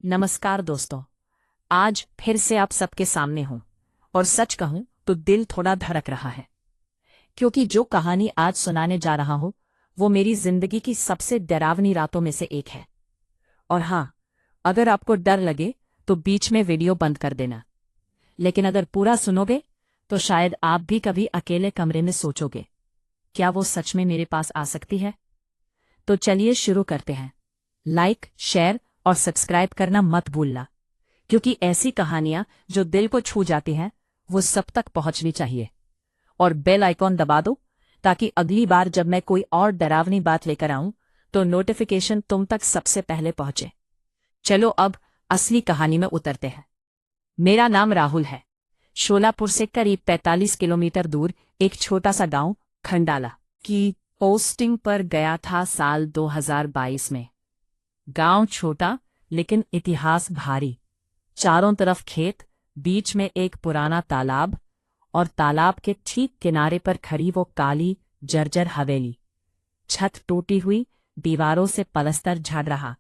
नमस्कार दोस्तों। आज फिर से आप सबके सामने हूं और सच कहूं तो दिल थोड़ा धड़क रहा है, क्योंकि जो कहानी आज सुनाने जा रहा हूं वो मेरी जिंदगी की सबसे डरावनी रातों में से एक है। और हाँ, अगर आपको डर लगे तो बीच में वीडियो बंद कर देना, लेकिन अगर पूरा सुनोगे तो शायद आप भी कभी अकेले कमरे में सोचोगे, क्या वो सच में मेरे पास आ सकती है। तो चलिए शुरू करते हैं। लाइक, शेयर और सब्सक्राइब करना मत भूलना, क्योंकि ऐसी कहानियां जो दिल को छू जाती हैं वो सब तक पहुंचनी चाहिए। और बेल आइकॉन दबा दो ताकि अगली बार जब मैं कोई और डरावनी बात लेकर आऊं तो नोटिफिकेशन तुम तक सबसे पहले पहुंचे। चलो अब असली कहानी में उतरते हैं। मेरा नाम राहुल है। शोलापुर से करीब 45 किलोमीटर दूर एक छोटा सा गांव खंडाला की पोस्टिंग पर गया था साल 2022 में। गांव छोटा लेकिन इतिहास भारी। चारों तरफ खेत, बीच में एक पुराना तालाब और तालाब के ठीक किनारे पर खड़ी वो काली जर्जर हवेली। छत टूटी हुई, दीवारों से पलस्तर झड़ रहा,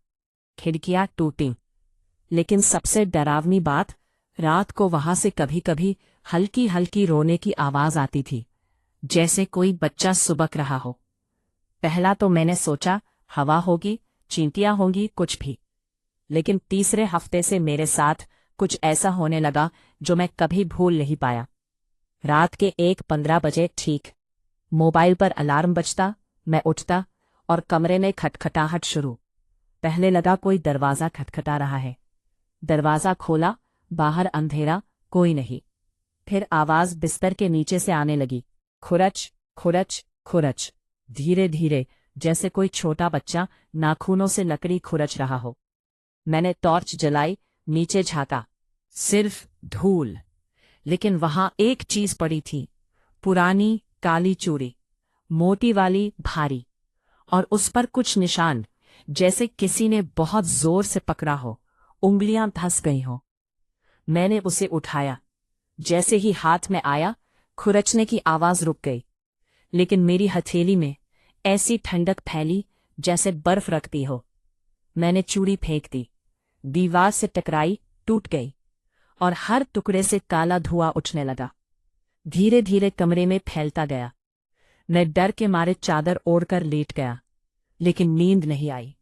खिड़कियां टूटी। लेकिन सबसे डरावनी बात, रात को वहां से कभी कभी हल्की हल्की रोने की आवाज आती थी, जैसे कोई बच्चा सुबक रहा हो। पहला तो मैंने सोचा हवा होगी, चींटियां होंगी, कुछ भी। लेकिन तीसरे हफ्ते से मेरे साथ कुछ ऐसा होने लगा जो मैं कभी भूल नहीं पाया। रात के 1:15 बजे ठीक मोबाइल पर अलार्म बजता, मैं उठता और कमरे में खटखटाहट शुरू। पहले लगा कोई दरवाजा खटखटा रहा है। दरवाजा खोला, बाहर अंधेरा, कोई नहीं। फिर आवाज बिस्तर के नीचे से आने लगी, खुरच खुरच खुरच, धीरे धीरे, जैसे कोई छोटा बच्चा नाखूनों से लकड़ी खुरच रहा हो। मैंने टॉर्च जलाई, नीचे झांका, सिर्फ धूल। लेकिन वहां एक चीज पड़ी थी, पुरानी काली चूड़ी, मोटी वाली, भारी, और उस पर कुछ निशान, जैसे किसी ने बहुत जोर से पकड़ा हो, उंगलियां धंस गई हो। मैंने उसे उठाया। जैसे ही हाथ में आया, खुरचने की आवाज रुक गई, लेकिन मेरी हथेली में ऐसी ठंडक फैली जैसे बर्फ रखती हो। मैंने चूड़ी फेंक दी, दीवार से टकराई, टूट गई और हर टुकड़े से काला धुआं उठने लगा। धीरे धीरे कमरे में फैलता गया। मैं डर के मारे चादर ओढ़कर लेट गया, लेकिन नींद नहीं आई।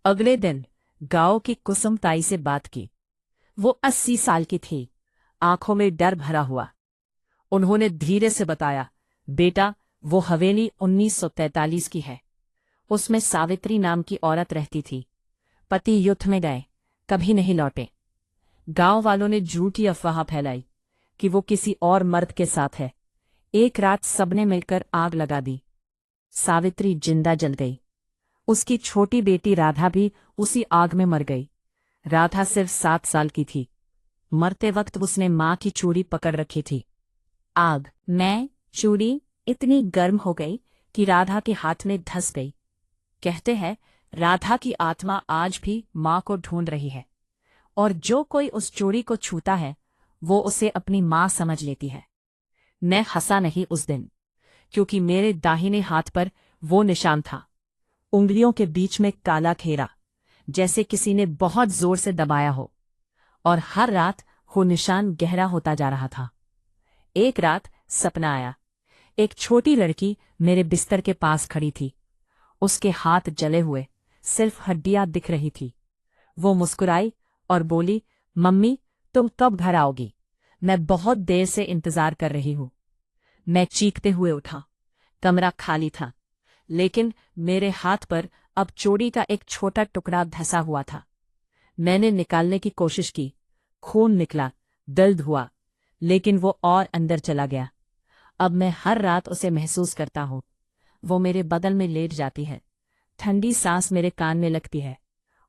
अगले दिन गांव की कुसुम ताई से बात की। वो 80 साल की थी, आंखों में डर भरा हुआ। उन्होंने धीरे से बताया, बेटा, वो हवेली 1943 की है। उसमें सावित्री नाम की औरत रहती थी। पति युद्ध में गए, कभी नहीं लौटे। गांव वालों ने झूठी अफवाह फैलाई कि वो किसी और मर्द के साथ है। एक रात सबने मिलकर आग लगा दी। सावित्री जिंदा जल गई। उसकी छोटी बेटी राधा भी उसी आग में मर गई। राधा सिर्फ 7 साल की थी। मरते वक्त उसने मां की चूड़ी पकड़ रखी थी। आग में चूड़ी इतनी गर्म हो गई कि राधा के हाथ में धंस गई। कहते हैं राधा की आत्मा आज भी मां को ढूंढ रही है, और जो कोई उस चूड़ी को छूता है वो उसे अपनी मां समझ लेती है। मैं हंसा नहीं उस दिन, क्योंकि मेरे दाहिने हाथ पर वो निशान था, उंगलियों के बीच में काला घेरा, जैसे किसी ने बहुत जोर से दबाया हो। और हर रात वो निशान गहरा होता जा रहा था। एक रात सपना आया। एक छोटी लड़की मेरे बिस्तर के पास खड़ी थी। उसके हाथ जले हुए, सिर्फ हड्डियां दिख रही थी। वो मुस्कुराई और बोली, मम्मी, तुम कब घर आओगी? मैं बहुत देर से इंतजार कर रही हूं। मैं चीखते हुए उठा। कमरा खाली था, लेकिन मेरे हाथ पर अब चूड़ी का एक छोटा टुकड़ा धंसा हुआ था। मैंने निकालने की कोशिश की, खून निकला, दर्द हुआ, लेकिन वो और अंदर चला गया। अब मैं हर रात उसे महसूस करता हूं। वो मेरे बगल में लेट जाती है, ठंडी सांस मेरे कान में लगती है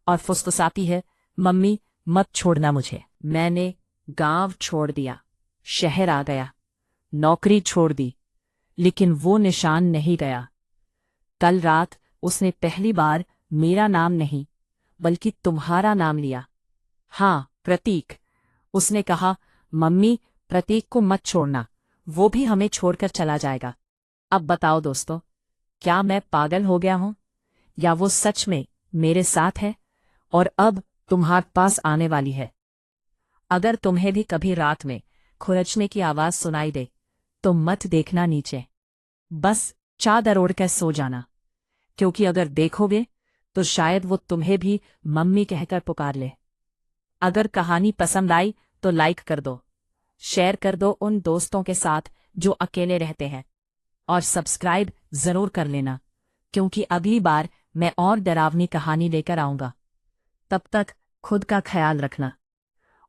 और फुसफुसाती है, मम्मी, मत छोड़ना मुझे। मैंने गांव छोड़ दिया, शहर आ गया, नौकरी छोड़ दी, लेकिन वो निशान नहीं गया। कल रात उसने पहली बार मेरा नाम नहीं बल्कि तुम्हारा नाम लिया। हाँ, प्रतीक। उसने कहा, मम्मी, प्रतीक को मत छोड़ना, वो भी हमें छोड़कर चला जाएगा। अब बताओ दोस्तों, क्या मैं पागल हो गया हूं, या वो सच में मेरे साथ है? और अब तुम्हारे पास आने वाली है। अगर तुम्हें भी कभी रात में खुरचने की आवाज सुनाई दे तो मत देखना नीचे, बस चादर ओढ़ कर सो जाना, क्योंकि अगर देखोगे तो शायद वो तुम्हें भी मम्मी कहकर पुकार ले। अगर कहानी पसंद आई तो लाइक कर दो, शेयर कर दो उन दोस्तों के साथ जो अकेले रहते हैं, और सब्सक्राइब जरूर कर लेना, क्योंकि अगली बार मैं और डरावनी कहानी लेकर आऊंगा। तब तक खुद का ख्याल रखना,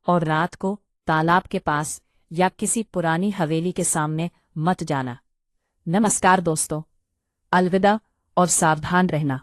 और रात को तालाब के पास या किसी पुरानी हवेली के सामने मत जाना। नमस्कार दोस्तों, अलविदा और सावधान रहना।